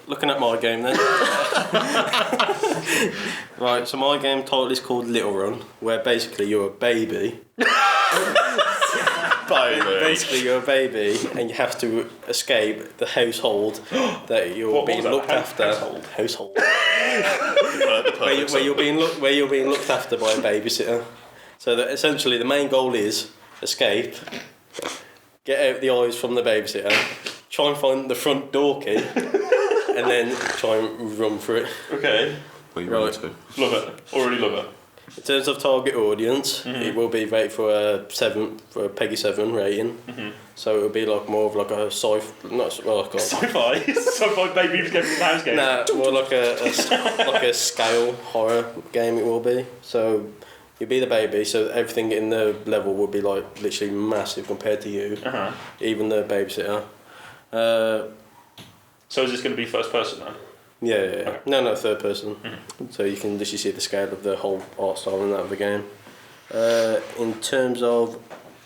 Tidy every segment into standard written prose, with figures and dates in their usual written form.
looking at my game then. Right, so my game title is called Little Run, where basically you're a baby. Basically, you're a baby, and you have to escape the household that you're being looked after. Household. where you're being looked after by a babysitter. So that essentially the main goal is escape, get out the eyes from the babysitter, try and find the front door key, and then try and run for it. Okay. Right. Love it. Already love it. In terms of target audience, it will be rated for a Peggy 7 rating. So it will be like more of like a Sci-fi baby escaping the house game. Nah, more like a scale horror game. It will be. So you'll be the baby. So everything in the level will be like literally massive compared to you. Even the babysitter. So is this going to be first person then? Yeah. Okay. No, third person. So you can literally see the scale of the whole art style in that of the game. In terms of,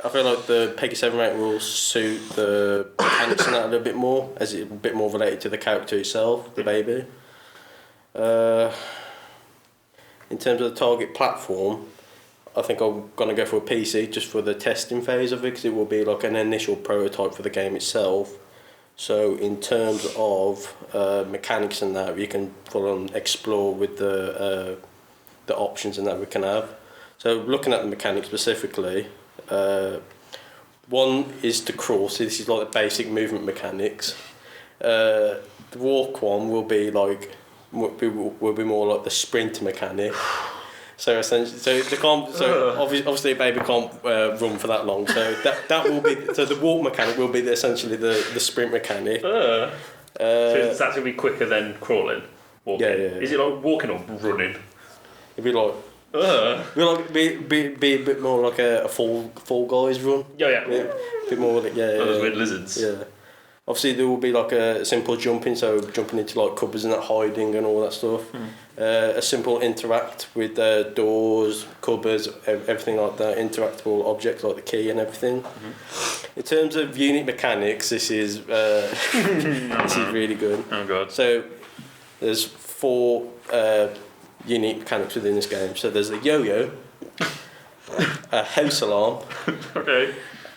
I feel like the Peggy 7 rating will suit the mechanics in that a little bit more, as it's a bit more related to the character itself, the baby. In terms of the target platform, I think I'm going to go for a PC just for the testing phase of it, because it will be like an initial prototype for the game itself. So in terms of mechanics and that, you can full on explore with the options and that we can have. So looking at the mechanics specifically, one is to crawl. So this is like the basic movement mechanics. The walk one will be more like the sprint mechanic. So essentially, obviously a baby can't run for that long. So that will be, so the walk mechanic will be essentially the sprint mechanic. So that's going to be quicker than crawling, walking. Yeah. Is it like walking or running? It'd be like be a bit more like a Fall Guys run. Yeah. A bit more like Those weird lizards. Yeah. Obviously there will be like a simple jumping, so jumping into like cupboards and that, hiding and all that stuff. A simple interact with doors, cupboards, everything like that, interactable objects like the key and everything. In terms of unique mechanics, this is this is really good. Oh god. So there's 4 unique mechanics within this game. So there's a yo-yo, a house alarm, Okay.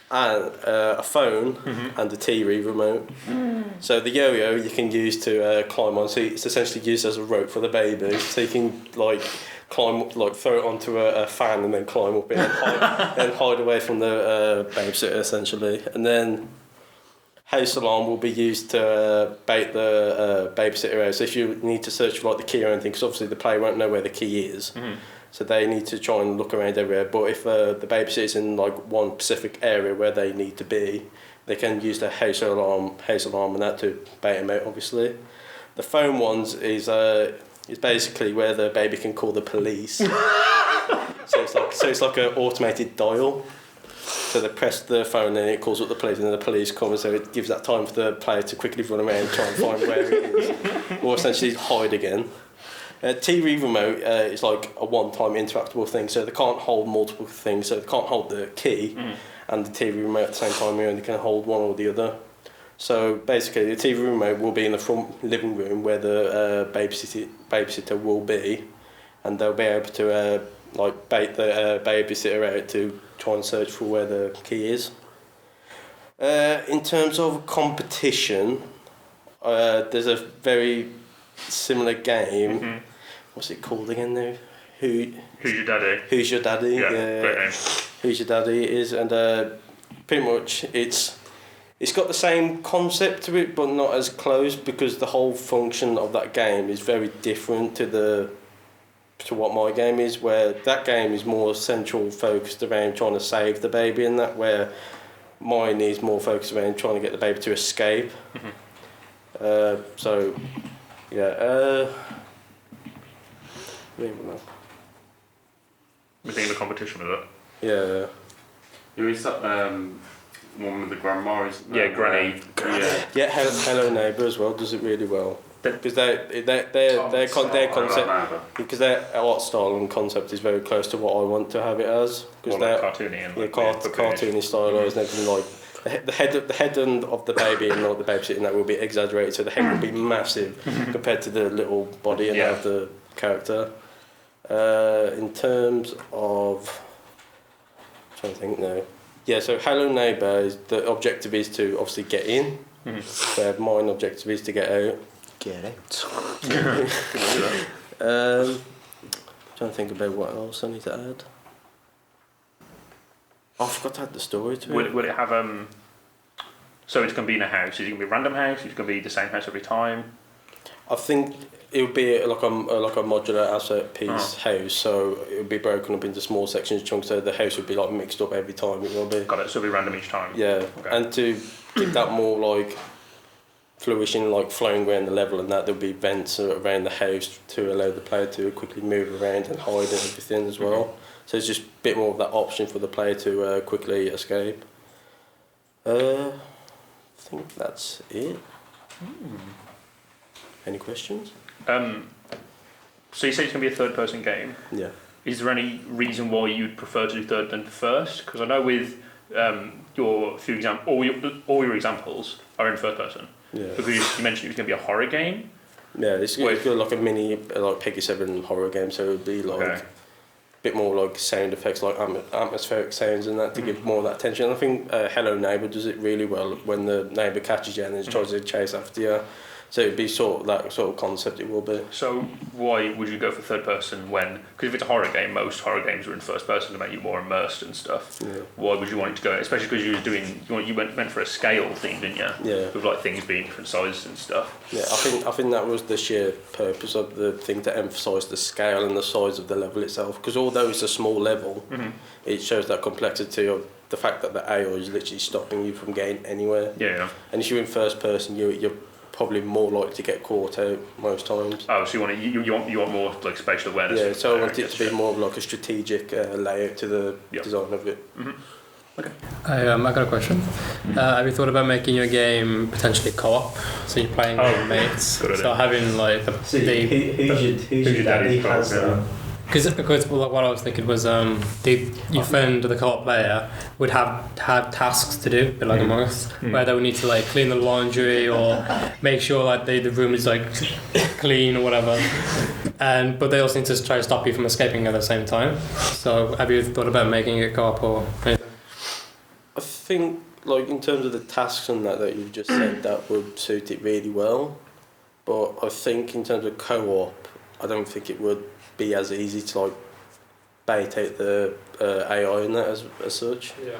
and a phone and a TV remote. So the yo-yo you can use to climb on. So it's essentially used as a rope for the baby. So you can like climb, like throw it onto a fan and then climb up it and hide away from the babysitter essentially. And then house alarm will be used to bait the babysitter out. So if you need to search for like the key or anything, because obviously the player won't know where the key is. So they need to try and look around everywhere. But if the babysitter's in like one specific area where they need to be, they can use the house alarm and that to bait them out. Obviously, the phone ones is basically where the baby can call the police. so it's like an automated dial. So they press the phone and it calls up the police, and then the police come, and so it gives that time for the player to quickly run around and try and find where it is, or essentially hide again. TV remote is like a one-time interactable thing, so they can't hold multiple things. So they can't hold the key and the TV remote at the same time. You only can hold one or the other. So basically, the TV remote will be in the front living room where the babysitter will be, and they'll be able to like bait the babysitter out to try and search for where the key is. In terms of competition, there's a very similar game. What's it called again now? Who's Your Daddy? Who's Your Daddy? Yeah, great name. Who's Your Daddy is, and pretty much it's got the same concept to it, but not as close, because the whole function of that game is very different to what my game is, where that game is more central focused around trying to save the baby, and that where mine is more focused around trying to get the baby to escape. So yeah, we think of a competition with it. Yeah. Who is that one with the grandma? Yeah, Granny. Yeah, Hello Neighbour as well does it really well. Because their concept, because their art style and concept is very close to what I want to have it as. Because like cartoony and cartoony stylized and everything, like the head end of the baby and the baby sitting there will be exaggerated, so the head will be massive compared to the little body and of the character. In terms of, I'm trying to think now. Yeah, so Hello Neighbour, the objective is to obviously get in. So mine objective is to get out. Get out. Trying to think about what else I need to add. I forgot to add the story to it. Will it have so it's going to be in a house? Is it going to be a random house? Is it going to be the same house every time? I think it would be like a modular asset piece house, so it would be broken up into small sections, chunks. So the house would be like mixed up every time. It will be. Got it. So it'll be random each time. Yeah, okay. And to give that more like fruition, like flowing around the level, and that there'll be vents around the house to allow the player to quickly move around and hide and everything as well. So it's just a bit more of that option for the player to quickly escape. I think that's it. Any questions? So you say it's going to be a third-person game. Yeah. Is there any reason why you'd prefer to do third than first? Because I know with your few all your examples are in first person. Yeah. Because you mentioned it was going to be a horror game. Yeah, it's got like a mini like Peggy 7 horror game, so it would be like a bit more like sound effects, like atmospheric sounds and that to give more of that tension. I think Hello Neighbour does it really well when the neighbour catches you and then tries to chase after you. So it'd be sort of that sort of concept it will be. So why would you go for third person when? Because if it's a horror game, most horror games are in first person to make you more immersed and stuff. Yeah. Why would you want it to go? Especially because you went for a scale theme, didn't you? Yeah. With like things being different sizes and stuff. Yeah, I think that was the sheer purpose of the thing, to emphasise the scale and the size of the level itself. Because although it's a small level, it shows that complexity of the fact that the AI is literally stopping you from getting anywhere. Yeah. And if you're in first person, you're probably more likely to get caught out most times. Oh, so you want more like spatial awareness? Yeah, so I want it to be more of like a strategic layout to the design of it. Okay. I got a question. Have you thought about making your game potentially co-op? So you're playing with mates. So having like who's your daddy has that? Because what I was thinking was your friend, the co-op player, would have tasks to do, a bit like Among Us, where they would need to like clean the laundry or make sure like the room is like clean or whatever, but they also need to try to stop you from escaping at the same time. So have you thought about making it co-op or anything? I think like in terms of the tasks and that you've just said, that would suit it really well. But I think in terms of co-op, I don't think it would be as easy to like bait out the AI in that as such. Yeah.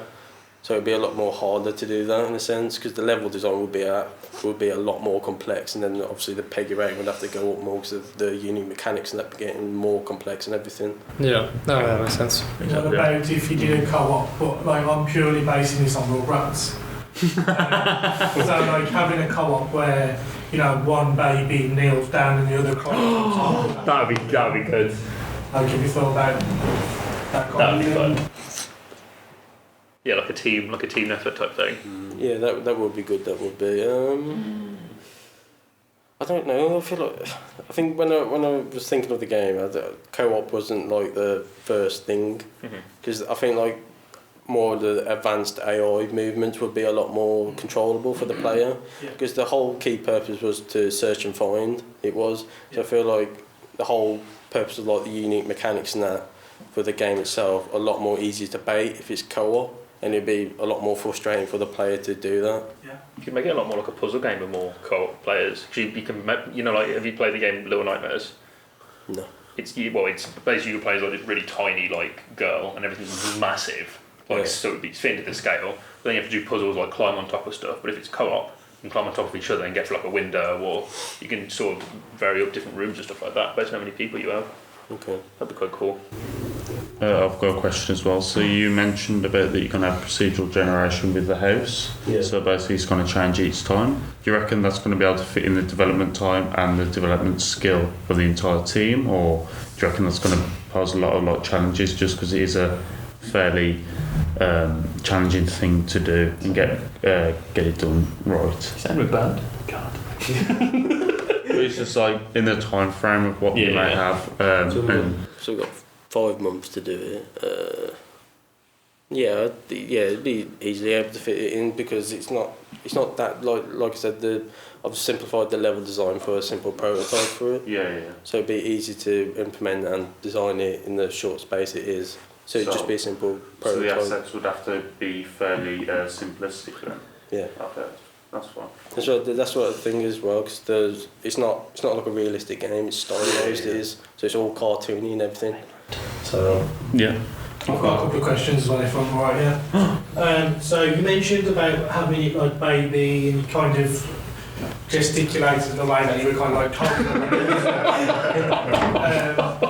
So it'd be a lot more harder to do that in a sense, because the level design would be a lot more complex, and then obviously the peg rating would have to go up more because of the unique mechanics and that getting more complex and everything. Yeah, no, that makes sense. What about if you did a co-op, but like I'm purely basing this on Rugrats. So like having a co-op where, you know, one baby kneels down and the other climbs on top. That'd be good. Like, have you thought about that kind of thing? Fun. Yeah, like a team effort type thing. Yeah, that would be good. That would be. I don't know. I think when I was thinking of the game, co-op wasn't like the first thing, because I think like more of the advanced AI movements would be a lot more controllable for the player, because the whole key purpose was to search and find. So I feel like the whole purpose of like the unique mechanics and that for the game itself a lot more easy to bait if it's co-op, and it'd be a lot more frustrating for the player to do that. You can make it a lot more like a puzzle game with more co-op players. You can, like, have you played the game Little Nightmares? No. It's basically you play as like this really tiny like girl, and everything's massive. So it's fit into the scale. But then you have to do puzzles like climb on top of stuff. But if it's co-op, you can climb on top of each other and get through like a window, or you can sort of vary up different rooms and stuff like that based on how many people you have. Okay. That'd be quite cool. I've got a question as well. So you mentioned about that you can have procedural generation with the house. Yeah. So basically it's going to change each time. Do you reckon that's going to be able to fit in the development time and the development skill of the entire team, or do you reckon that's going to pose a lot of like challenges just because it is a fairly challenging thing to do and get it done right? You sound bad. God. It's just like in the time frame of what you may have. So we've got 5 months to do it. Yeah, it'd be easily able to fit it in because it's not that like I said, I've simplified the level design for a simple prototype for it. Yeah. So it'd be easy to implement and design it in the short space it is. So it'd just be a simple prototype. So the assets would have to be fairly simplistic then. Yeah. Okay, that's fine. That's what the thing is as well, because it's not like a realistic game. It's stylized, it is. So it's all cartoony and everything. So Yeah. I've got a couple of questions as well, if I'm right, yeah. So you mentioned about having it like baby, and you kind of gesticulated the way that you were kind of like talking about it.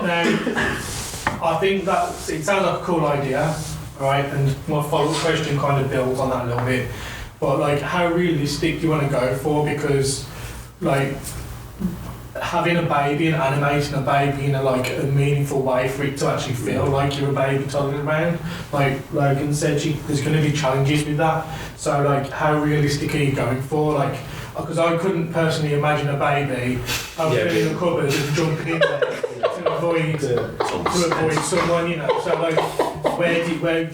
Now, I think that it sounds like a cool idea, right? And my follow-up question kind of builds on that a little bit. But like, how realistic do you want to go for? Because like, having a baby and animating a baby in a meaningful way for it to actually feel like you're a baby toddling around. Like Logan said, there's going to be challenges with that. So like, how realistic are you going for? Like, because I couldn't personally imagine a baby opening in the cupboard and jumping in there to avoid someone, you know. So like, where do you find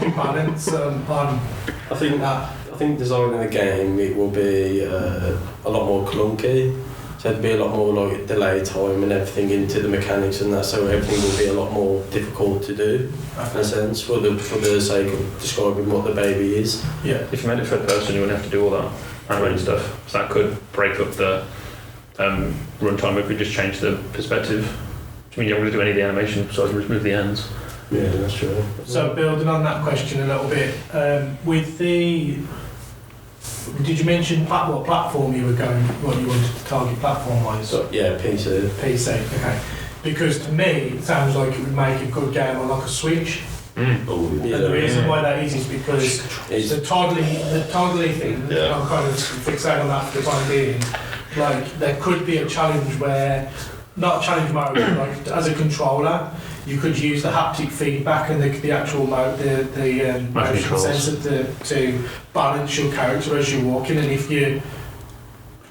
your balance on I think that? I think designing the game it will be a lot more clunky. So there'd be a lot more like delay time and everything into the mechanics and that. So everything will be a lot more difficult to do in a sense for the sake of describing what the baby is. Yeah. If you made it third person, you wouldn't have to do all that animating stuff. So that could break up the runtime. If we just change the perspective. I mean, you don't want to do any of the animation, so remove the ends. Yeah, that's true. So building on that question a little bit, did you mention what platform you were going, what you wanted to target platform-wise? So, yeah, PC. PC, okay. Because to me, it sounds like it would make a good game on like a Switch. Oh, yeah. And the reason why that is because the toddly thing, I'm kind of fixated on that for the time being. Like, there could be a challenge where, not a challenge mode, but like as a controller, you could use the haptic feedback and the actual the motion sensor to balance your character as you're walking, and if you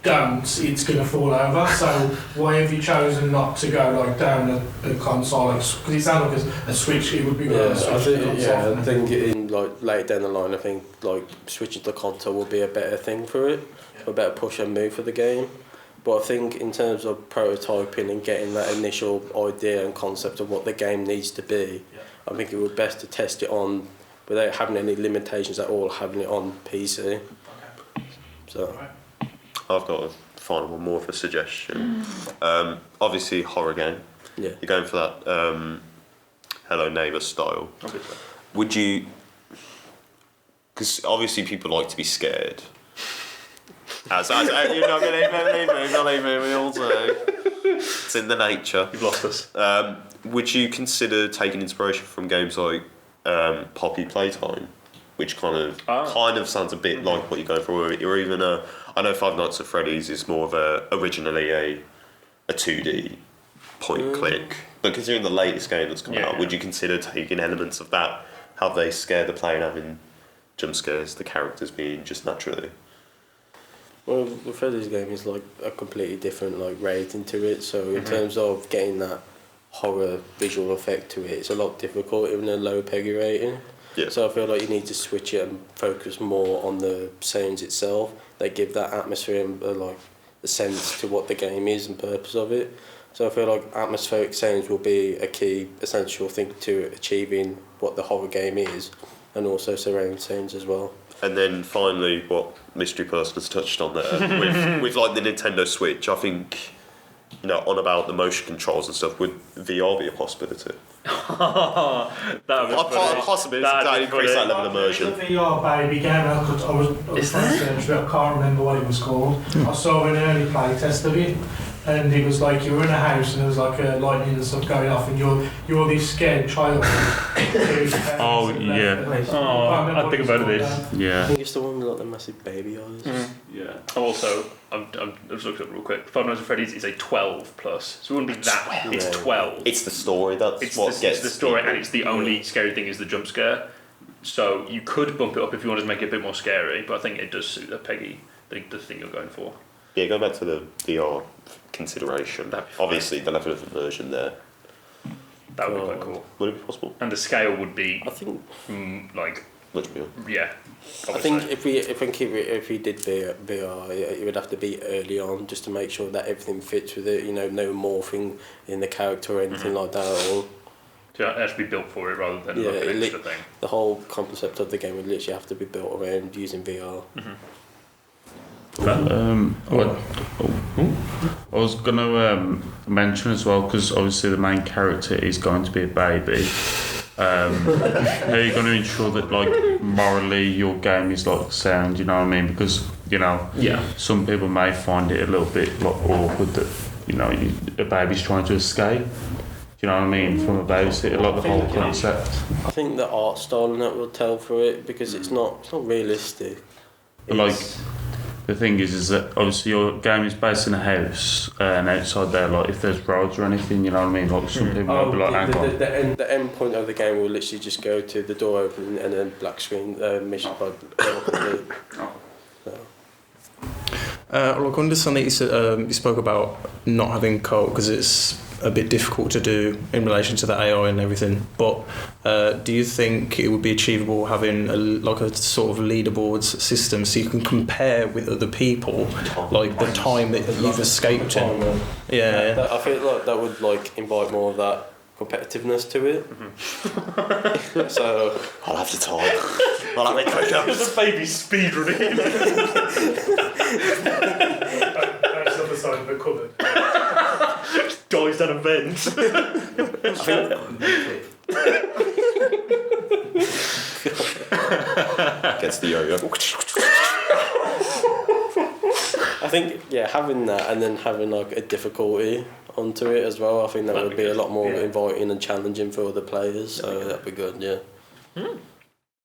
don't, it's going to fall over. So why have you chosen not to go like down a console? Because it sounds like a Switch, it would be Yeah, a Switch I think in like later down the line, I think like switching to console will be a better thing for it, a better push and move for the game. But I think in terms of prototyping and getting that initial idea and concept of what the game needs to be, I think it would be best to test it on without having any limitations at all, having it on PC. So. I've got a final one, more of a suggestion. Obviously, horror game. Yeah. You're going for that Hello Neighbour style. Obviously. Would you? Because obviously people like to be scared. As you not believe me, we all do. It's in the nature. You've lost us. Would you consider taking inspiration from games like Poppy Playtime, which kind of sounds a bit like what you're going for, or even I know Five Nights at Freddy's is more of originally a 2D point click, but considering the latest game that's come out, would you consider taking elements of that, how they scare the player, having jump scares, the characters being just naturally? Well, the Freddy's game is like a completely different like rating to it. So in terms of getting that horror visual effect to it, it's a lot difficult, even a low PEGI rating. Yeah. So I feel like you need to switch it and focus more on the sounds itself. They give that atmosphere and like the sense to what the game is and purpose of it. So I feel like atmospheric sounds will be a key essential thing to achieving what the horror game is, and also surround sounds as well. And then finally, what Mystery Person has touched on there, with like the Nintendo Switch, I think, on about the motion controls and stuff, would VR be a possibility? That would be funny. Possibility That'd to be increase funny. that level of immersion. It's a VR baby game. I was trying to search, but I can't remember what it was called. I saw an early play test of it, and it was like you were in a house and there was like lightning and stuff going off, and you're this scared child. Oh, yeah. Oh, I think about this. I Yeah. think it's the one with like the massive baby eyes. Yeah. Also, I'm just looking up real quick. Five Nights at Freddy's is a 12 plus, so it wouldn't be that. 12. It's 12. It's the story that's It's what the, gets it's the story, people. and it's the only scary thing is the jump scare. So you could bump it up if you wanted to make it a bit more scary, but I think it does suit the PEGI, the thing you're going for. Yeah, going back to the VR consideration, obviously the level of immersion there. That would be quite cool. Would it be possible? And the scale would be, I think like, Much bigger. yeah. I think if we did VR, it would have to be early on just to make sure that everything fits with it. You know, no morphing in the character or anything like that. Or So it has to be built for it rather than like an extra thing. the whole concept of the game would literally have to be built around using VR. I was going to mention as well, because obviously the main character is going to be a baby. How are you going to ensure that, like, morally your game is, like, sound, you know what I mean? Because, you know, some people may find it a little bit, like, awkward that, you know, a baby's trying to escape. Do you know what I mean? From a babysitter, like the whole concept. I think the art style and that will tell for it, because it's not realistic. But, like, the thing is that obviously your game is based in a house, and outside there, like, if there's roads or anything, you know what I mean? Like, some people might be like, hang on. The end point of the game will literally just go to the door open and then black screen mission by complete. Look, I understand that you spoke about not having co-op because it's a bit difficult to do in relation to the AI and everything, but do you think it would be achievable having a sort of leaderboards system so you can compare with other people, like the time that you've escaped in? Yeah. I feel like that would like invite more of that competitiveness to it. So I'll have to time. I'll have it quicker. There's a baby speedrunning. That's the other side of the cupboard. Dives down a vent. Gets the yo-yo. I think having that and then having like a difficulty onto it as well. I think that would be a lot more inviting and challenging for other players. So that'd be good. Yeah.